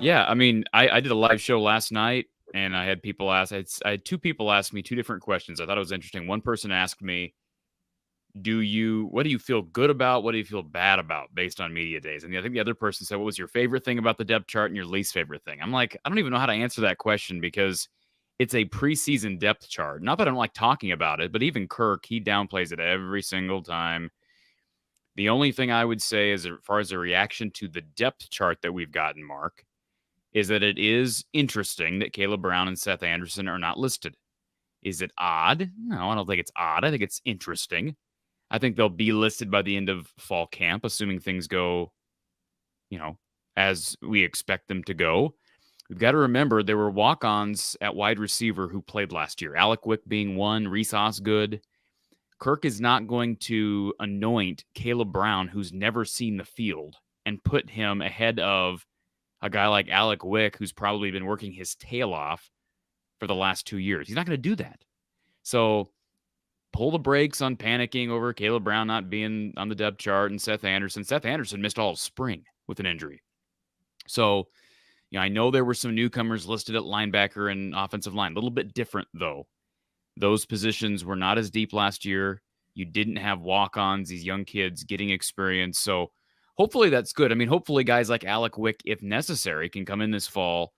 Yeah, I mean, I did a live show last night, and I had people ask. I had two people ask me two different questions. I thought it was interesting. One person asked me, what do you feel good about? What do you feel bad about based on media days? And I think the other person said, what was your favorite thing about the depth chart and your least favorite thing? I'm like, I don't even know how to answer that question because it's a preseason depth chart. Not that I don't like talking about it, but even Kirk, he downplays it every single time. The only thing I would say is, as far as a reaction to the depth chart that we've gotten, Mark, is that it is interesting that Caleb Brown and Seth Anderson are not listed. Is it odd? No, I don't think it's odd. I think it's interesting. I think they'll be listed by the end of fall camp, assuming things go, as we expect them to go. We've got to remember there were walk-ons at wide receiver who played last year. Alec Wick being one, Reese Osgood. Kirk is not going to anoint Caleb Brown, who's never seen the field, and put him ahead of a guy like Alec Wick, who's probably been working his tail off for the last 2 years. He's not going to do that. So pull the brakes on panicking over Caleb Brown not being on the depth chart and Seth Anderson. Seth Anderson missed all of spring with an injury. So, I know there were some newcomers listed at linebacker and offensive line. A little bit different, though. Those positions were not as deep last year. You didn't have walk-ons, these young kids getting experience. So hopefully that's good. I mean, hopefully guys like Alec Wick, if necessary, can come in this fall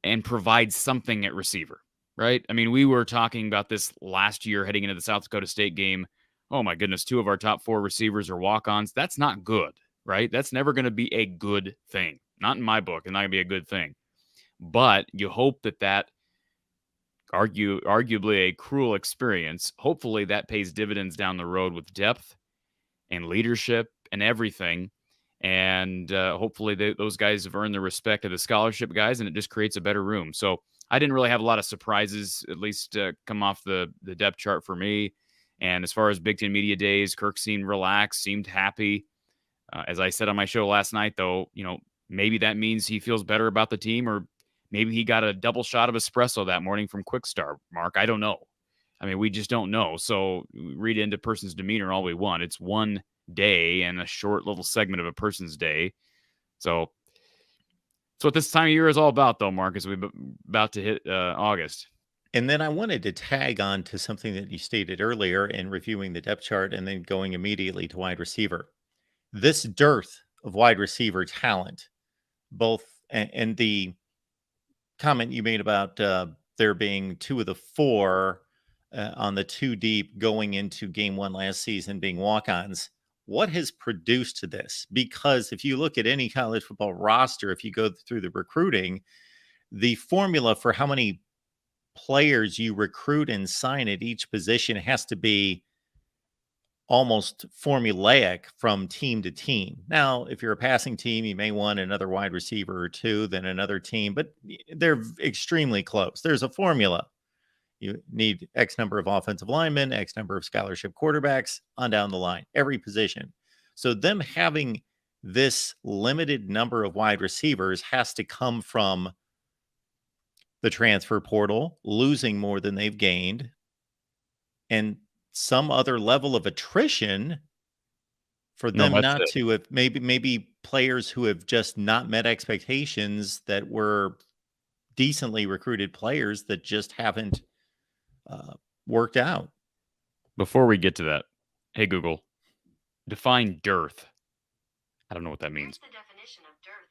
and provide something at receiver, right? I mean, we were talking about this last year heading into the South Dakota State game. Oh my goodness, 2 of our top 4 receivers are walk-ons. That's not good, right? That's never going to be a good thing. Not in my book. It's not going to be a good thing. But you hope that arguably a cruel experience, hopefully that pays dividends down the road with depth and leadership and everything. And hopefully those guys have earned the respect of the scholarship guys, and it just creates a better room. So I didn't really have a lot of surprises, at least come off the depth chart for me. And as far as Big Ten Media Days, Kirk seemed relaxed, seemed happy. As I said on my show last night, though, maybe that means he feels better about the team, or maybe he got a double shot of espresso that morning from Quick Start, Mark. I don't know. I mean, we just don't know. So read into a person's demeanor all we want. It's one day and a short little segment of a person's day. So that's what this time of year is all about, though, Mark, as we're about to hit August. And then I wanted to tag on to something that you stated earlier in reviewing the depth chart and then going immediately to wide receiver. This dearth of wide receiver talent, both and the comment you made about there being 2 of the 4 on the 2 deep going into game 1 last season being walk-ons. What has produced this? Because if you look at any college football roster, if you go through the recruiting, the formula for how many players you recruit and sign at each position has to be almost formulaic from team to team. Now, if you're a passing team, you may want another wide receiver or 2 than another team, but they're extremely close. There's a formula. You need X number of offensive linemen, X number of scholarship quarterbacks on down the line, every position. So them having this limited number of wide receivers has to come from the transfer portal, losing more than they've gained, and some other level of attrition for them not to have maybe players who have just not met expectations that were decently recruited players that just haven't worked out. Before we get to that, hey, Google, define dearth. I don't know what that means. Here's the definition of dearth: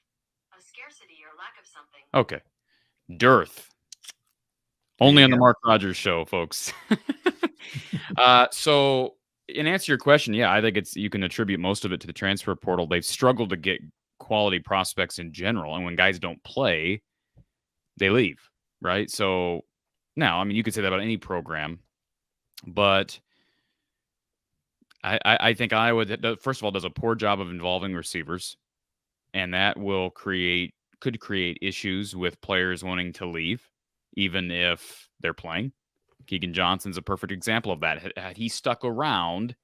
a scarcity or lack of something. Okay. Dearth. Only on the Mark Rogers show, folks. So in answer to your question, yeah, I think you can attribute most of it to the transfer portal. They've struggled to get quality prospects in general. And when guys don't play, they leave, right? So now, I mean, you could say that about any program, but I think Iowa, first of all, does a poor job of involving receivers, and that could create issues with players wanting to leave, even if they're playing. Keegan Johnson's a perfect example of that. Had he stuck around,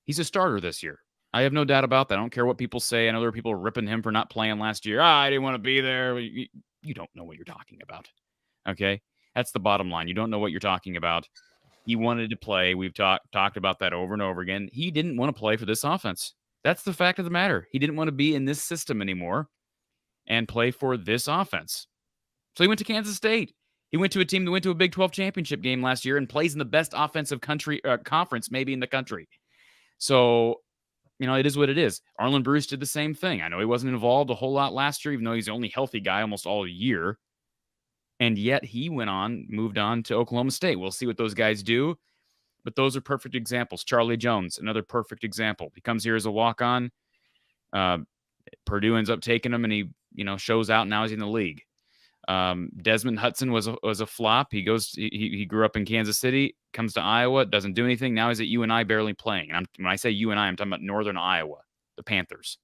he's a starter this year. I have no doubt about that. I don't care what people say. I know there are people ripping him for not playing last year. I didn't want to be there. You don't know what you're talking about. Okay? That's the bottom line. You don't know what you're talking about. He wanted to play. We've talked about that over and over again. He didn't want to play for this offense. That's the fact of the matter. He didn't want to be in this system anymore. and play for this offense. So he went to Kansas State. He went to a team that went to a Big 12 championship game last year and plays in the best offensive conference maybe in the country. So, it is what it is. Arlen Bruce did the same thing. I know he wasn't involved a whole lot last year, even though he's the only healthy guy almost all year. And yet he moved on to Oklahoma State. We'll see what those guys do. But those are perfect examples. Charlie Jones, another perfect example. He comes here as a walk-on. Purdue ends up taking him, and he, shows out. Now he's in the league. Desmond Hudson was a flop. He grew up in Kansas City, comes to Iowa, doesn't do anything. Now he's at UNI barely playing. And when I say UNI, I'm talking about Northern Iowa, the Panthers.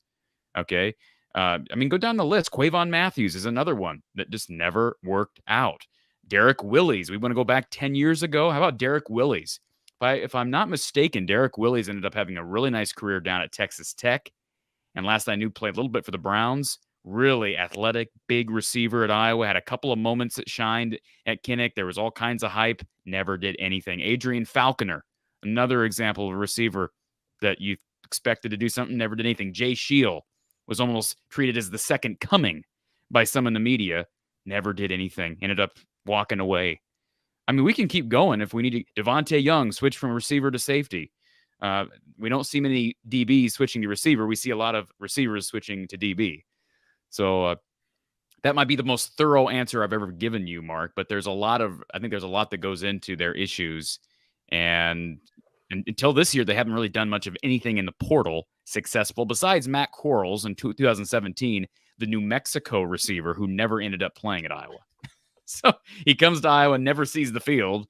Okay. Go down the list. Quavon Matthews is another one that just never worked out. Derek Willies. We want to go back 10 years ago. How about Derek Willies? If I'm not mistaken, Derek Willies ended up having a really nice career down at Texas Tech. And last I knew, played a little bit for the Browns. Really athletic, big receiver at Iowa. Had a couple of moments that shined at Kinnick. There was all kinds of hype. Never did anything. Adrian Falconer, another example of a receiver that you expected to do something, never did anything. Jay Shield was almost treated as the second coming by some in the media. Never did anything. Ended up walking away. We can keep going if we need to. Devontae Young switched from receiver to safety. We don't see many DBs switching to receiver. We see a lot of receivers switching to DB. So that might be the most thorough answer I've ever given you, Mark. But I think there's a lot that goes into their issues. And until this year, they haven't really done much of anything in the portal successful besides Matt Quarles in 2017, the New Mexico receiver who never ended up playing at Iowa. So he comes to Iowa and never sees the field.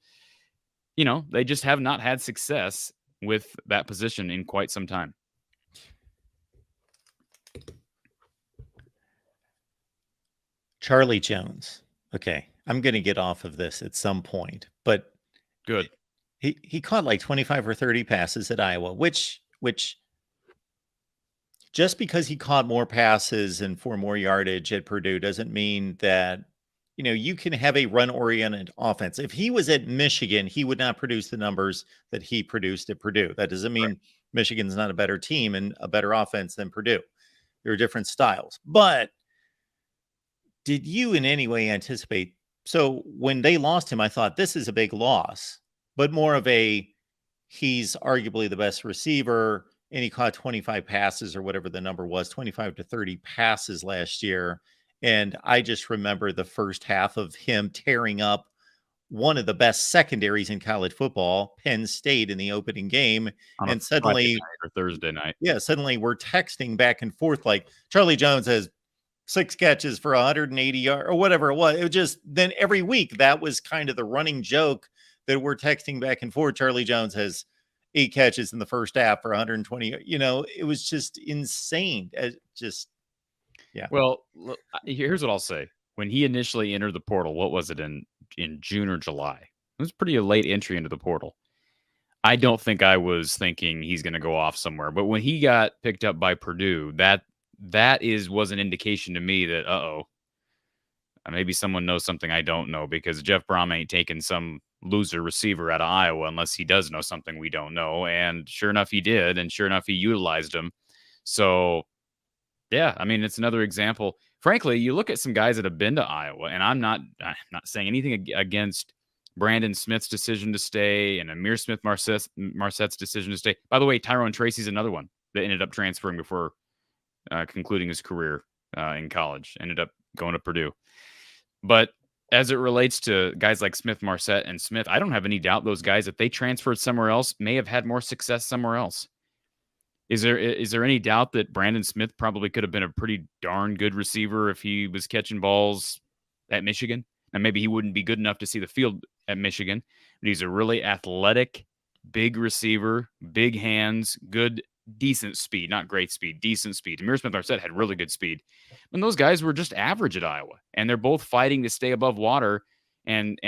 They just have not had success with that position in quite some time. Charlie Jones. Okay, I'm going to get off of this at some point, but good. He caught like 25 or 30 passes at Iowa, which just because he caught more passes and for more yardage at Purdue doesn't mean that you can have a run-oriented offense. If he was at Michigan, he would not produce the numbers that he produced at Purdue. That doesn't mean right. Michigan's not a better team and a better offense than Purdue. There are different styles. But did you in any way anticipate? So when they lost him, I thought this is a big loss, but more of he's arguably the best receiver, and he caught 25 passes or whatever the number was, 25 to 30 passes last year. And I just remember the first half of him tearing up one of the best secondaries in college football, Penn State, in the opening game. And suddenly, or Thursday night. Yeah, suddenly we're texting back and forth like Charlie Jones has 6 catches for 180 yards or whatever it was. It was just then every week that was kind of the running joke that we're texting back and forth. Charlie Jones has 8 catches in the first half for 120. It was just insane. Yeah. Well, here's what I'll say. When he initially entered the portal, what was it in June or July? It was pretty a late entry into the portal. I don't think I was thinking he's going to go off somewhere. But when he got picked up by Purdue, that was an indication to me that, maybe someone knows something I don't know, because Jeff Brom ain't taking some loser receiver out of Iowa unless he does know something we don't know. And sure enough, he did. And sure enough, he utilized him. So yeah, it's another example. Frankly, you look at some guys that have been to Iowa, and I'm not saying anything against Brandon Smith's decision to stay and Amir Smith Marsette's decision to stay. By the way, Tyrone Tracy's another one that ended up transferring before concluding his career in college, ended up going to Purdue. But as it relates to guys like Smith, Marsette, and Smith, I don't have any doubt those guys, if they transferred somewhere else, may have had more success somewhere else. Is there any doubt that Brandon Smith probably could have been a pretty darn good receiver if he was catching balls at Michigan? And maybe he wouldn't be good enough to see the field at Michigan, but he's a really athletic, big receiver, big hands, good, decent speed, not great speed, decent speed. Amir Smith-Marset had really good speed. And those guys were just average at Iowa, and they're both fighting to stay above water and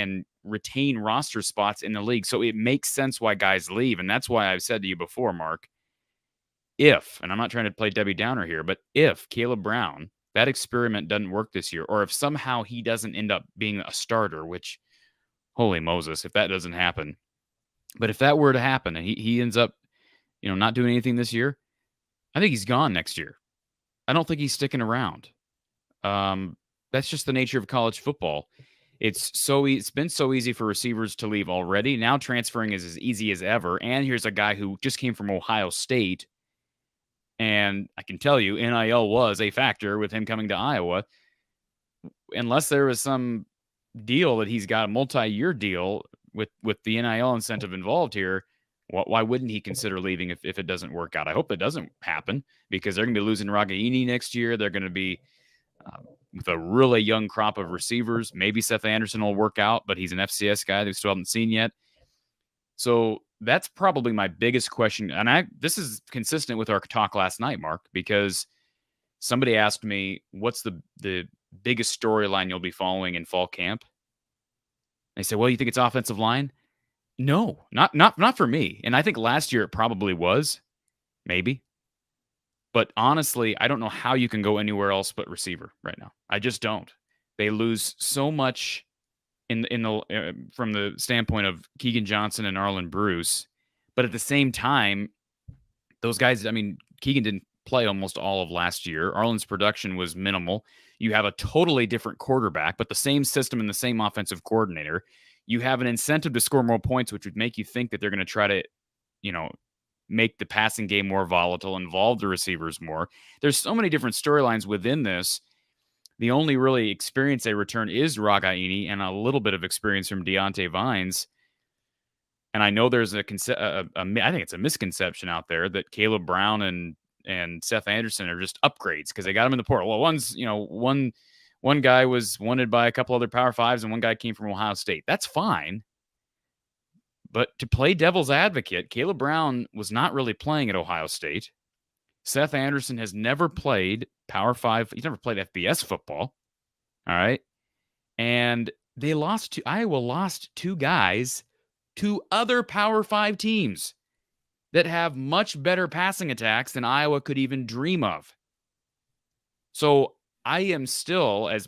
retain roster spots in the league. So it makes sense why guys leave. And that's why I've said to you before, Mark, if, and I'm not trying to play Debbie Downer here, but if Caleb Brown, that experiment doesn't work this year, or if somehow he doesn't end up being a starter, which, holy Moses, if that doesn't happen. But if that were to happen and he ends up, not doing anything this year, I think he's gone next year. I don't think he's sticking around. That's just the nature of college football. It's been so easy for receivers to leave already. Now transferring is as easy as ever. And here's a guy who just came from Ohio State. And I can tell you, NIL was a factor with him coming to Iowa. Unless there was some deal that he's got a multi-year deal with the NIL incentive involved here, why wouldn't he consider leaving if it doesn't work out? I hope it doesn't happen because they're going to be losing Ragaini next year. They're going to be with a really young crop of receivers. Maybe Seth Anderson will work out, but he's an FCS guy that we still haven't seen yet. So that's probably my biggest question. And this is consistent with our talk last night, Mark, because somebody asked me, what's the biggest storyline you'll be following in fall camp? They said, well, you think it's offensive line? No, not for me. And I think last year it probably was, maybe. But honestly, I don't know how you can go anywhere else but receiver right now. I just don't. They lose so much in the from the standpoint of Keegan Johnson and Arlen Bruce, but at the same time, those guys. I mean, Keegan didn't play almost all of last year. Arlen's production was minimal. You have a totally different quarterback, but the same system and the same offensive coordinator. You have an incentive to score more points, which would make you think that they're going to try to, make the passing game more volatile, involve the receivers more. There's so many different storylines within this. The only really experience they return is Ragaini and a little bit of experience from Deontay Vines. And I know there's I think it's a misconception out there that Caleb Brown and Seth Anderson are just upgrades because they got them in the portal. Well, one guy was wanted by a couple other Power Fives and one guy came from Ohio State. That's fine. But to play devil's advocate, Caleb Brown was not really playing at Ohio State. Seth Anderson has never played Power 5. He's never played FBS football. All right. And Iowa lost two guys to other Power 5 teams that have much better passing attacks than Iowa could even dream of. So I am still as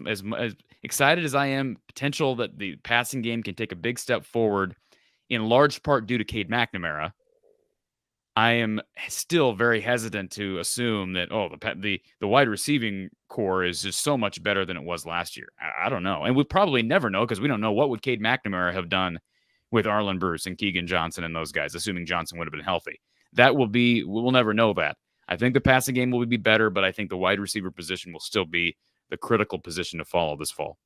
excited as I am potential that the passing game can take a big step forward, in large part due to Cade McNamara. I am still very hesitant to assume that the wide receiving core is just so much better than it was last year. I don't know, and we'll probably never know because we don't know what would Cade McNamara have done with Arlen Bruce and Keegan Johnson and those guys, assuming Johnson would have been healthy. We'll never know that. I think the passing game will be better, but I think the wide receiver position will still be the critical position to follow this fall.